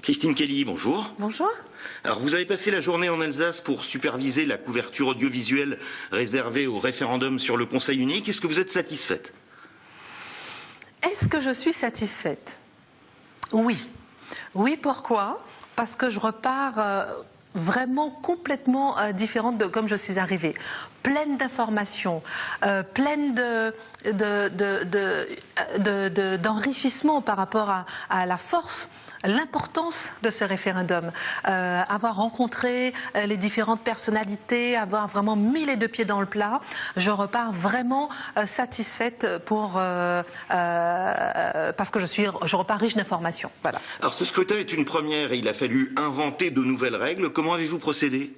Christine Kelly, bonjour. Bonjour. Alors vous avez passé la journée en Alsace pour superviser la couverture audiovisuelle réservée au référendum sur le Conseil unique. Est-ce que vous êtes satisfaite? Est-ce que je suis satisfaite? Oui. Oui, pourquoi? Parce que je repars vraiment complètement différente de comme je suis arrivée. Pleine d'informations, pleine d'enrichissement par rapport à la force, l'importance de ce référendum, avoir rencontré les différentes personnalités, avoir vraiment mis les deux pieds dans le plat, je repars vraiment satisfaite parce que je repars riche d'informations. Voilà. Alors ce scrutin est une première et il a fallu inventer de nouvelles règles. Comment avez-vous procédé?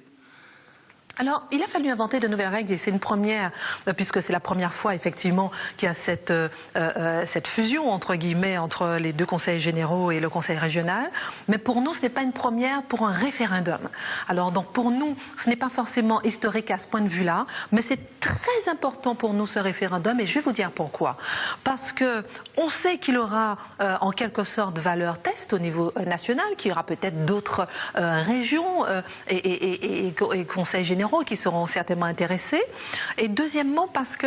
Alors, il a fallu inventer de nouvelles règles et c'est une première, puisque c'est la première fois effectivement qu'il y a cette fusion entre guillemets entre les deux conseils généraux et le conseil régional. Mais pour nous, ce n'est pas une première pour un référendum. Alors donc pour nous, ce n'est pas forcément historique à ce point de vue-là, mais c'est très important pour nous ce référendum et je vais vous dire pourquoi. Parce que on sait qu'il aura en quelque sorte valeur test au niveau national, qu'il y aura peut-être d'autres régions et conseils généraux qui seront certainement intéressés. Et deuxièmement, parce que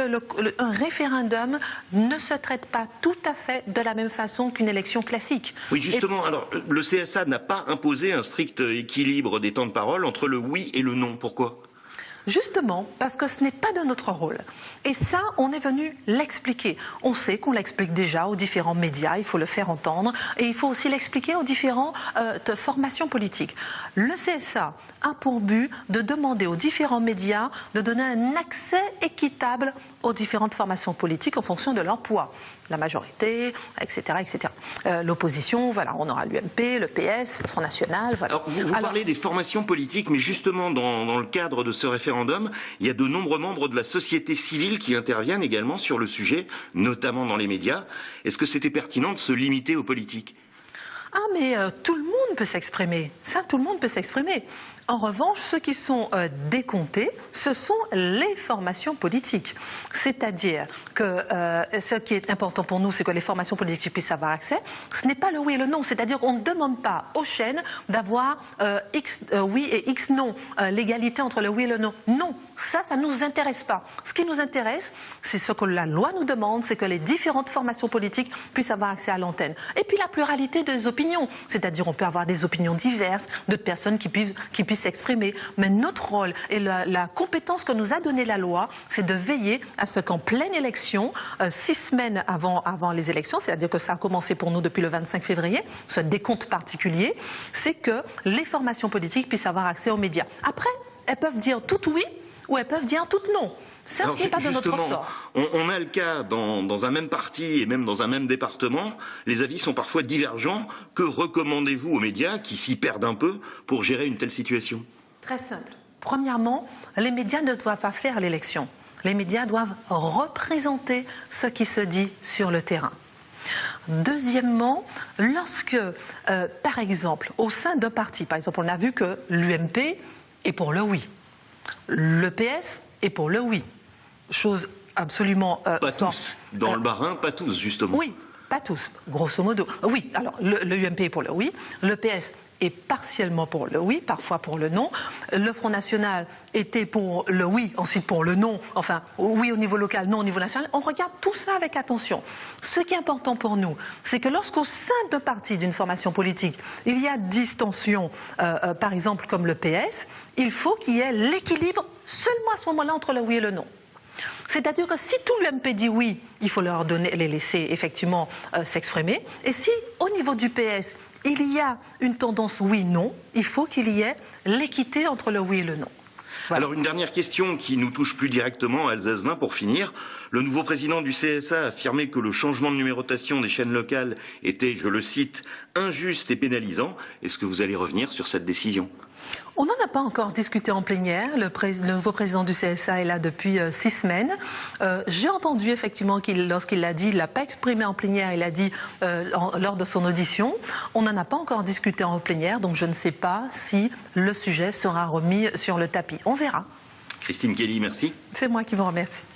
un référendum ne se traite pas tout à fait de la même façon qu'une élection classique. Oui, justement, alors le CSA n'a pas imposé un strict équilibre des temps de parole entre le oui et le non. Pourquoi ? Justement, parce que ce n'est pas de notre rôle. Et ça, on est venu l'expliquer. On sait qu'on l'explique déjà aux différents médias, il faut le faire entendre, et il faut aussi l'expliquer aux différentes formations politiques. Le CSA a pour but de demander aux différents médias de donner un accès équitable aux différentes formations politiques en fonction de leur poids. La majorité, etc., etc. L'opposition, voilà, on aura l'UMP, le PS, le Front National, voilà. Alors, vous parlez des formations politiques, mais justement, dans le cadre de ce référendum, il y a de nombreux membres de la société civile qui interviennent également sur le sujet, notamment dans les médias. Est-ce que c'était pertinent de se limiter aux politiques ? Ah, mais tout le monde peut s'exprimer. Ça, tout le monde peut s'exprimer. En revanche, ceux qui sont décomptés, ce sont les formations politiques. C'est-à-dire que ce qui est important pour nous, c'est que les formations politiques puissent avoir accès. Ce n'est pas le oui et le non. C'est-à-dire qu'on ne demande pas aux chaînes d'avoir X oui et X non. L'égalité entre le oui et le non. Non. Ça ne nous intéresse pas. Ce qui nous intéresse, c'est ce que la loi nous demande, c'est que les différentes formations politiques puissent avoir accès à l'antenne. Et puis la pluralité des opinions, c'est-à-dire on peut avoir des opinions diverses, de personnes qui puissent s'exprimer. Mais notre rôle et la compétence que nous a donnée la loi, c'est de veiller à ce qu'en pleine élection, 6 semaines avant les élections, c'est-à-dire que ça a commencé pour nous depuis le 25 février, ce décompte particulier, c'est que les formations politiques puissent avoir accès aux médias. Après, elles peuvent dire tout oui, ou elles peuvent dire toutes non. Ça, ce n'est pas de notre ressort. On a le cas dans un même parti et même dans un même département, les avis sont parfois divergents. Que recommandez-vous aux médias qui s'y perdent un peu pour gérer une telle situation? Très simple. Premièrement, les médias ne doivent pas faire l'élection. Les médias doivent représenter ce qui se dit sur le terrain. Deuxièmement, lorsque, par exemple, au sein d'un parti, par exemple, on a vu que l'UMP est pour le oui. Le PS est pour le oui. Chose absolument... pas tous. Dans le Bas-Rhin, pas tous, justement. Oui, pas tous, grosso modo. Oui, alors le UMP est pour le oui, le PS est partiellement pour le oui, parfois pour le non. Le Front National était pour le oui, ensuite pour le non. Enfin, oui au niveau local, non au niveau national. On regarde tout ça avec attention. Ce qui est important pour nous, c'est que lorsqu'au sein d'un parti, d'une formation politique, il y a distension, par exemple comme le PS, il faut qu'il y ait l'équilibre seulement à ce moment-là entre le oui et le non. C'est-à-dire que si tout l'UMP dit oui, il faut les laisser effectivement s'exprimer. Et si au niveau du PS, il y a une tendance oui-non, il faut qu'il y ait l'équité entre le oui et le non. Voilà. Alors une dernière question qui nous touche plus directement à Alsace 20 pour finir. Le nouveau président du CSA a affirmé que le changement de numérotation des chaînes locales était, je le cite, injuste et pénalisant. Est-ce que vous allez revenir sur cette décision ? On n'en a pas encore discuté en plénière. Le nouveau président du CSA est là depuis 6 semaines. J'ai entendu effectivement lorsqu'il l'a dit, il ne l'a pas exprimé en plénière, il l'a dit lors de son audition. On n'en a pas encore discuté en plénière, donc je ne sais pas si le sujet sera remis sur le tapis. On verra. Christine Kelly, merci. C'est moi qui vous remercie.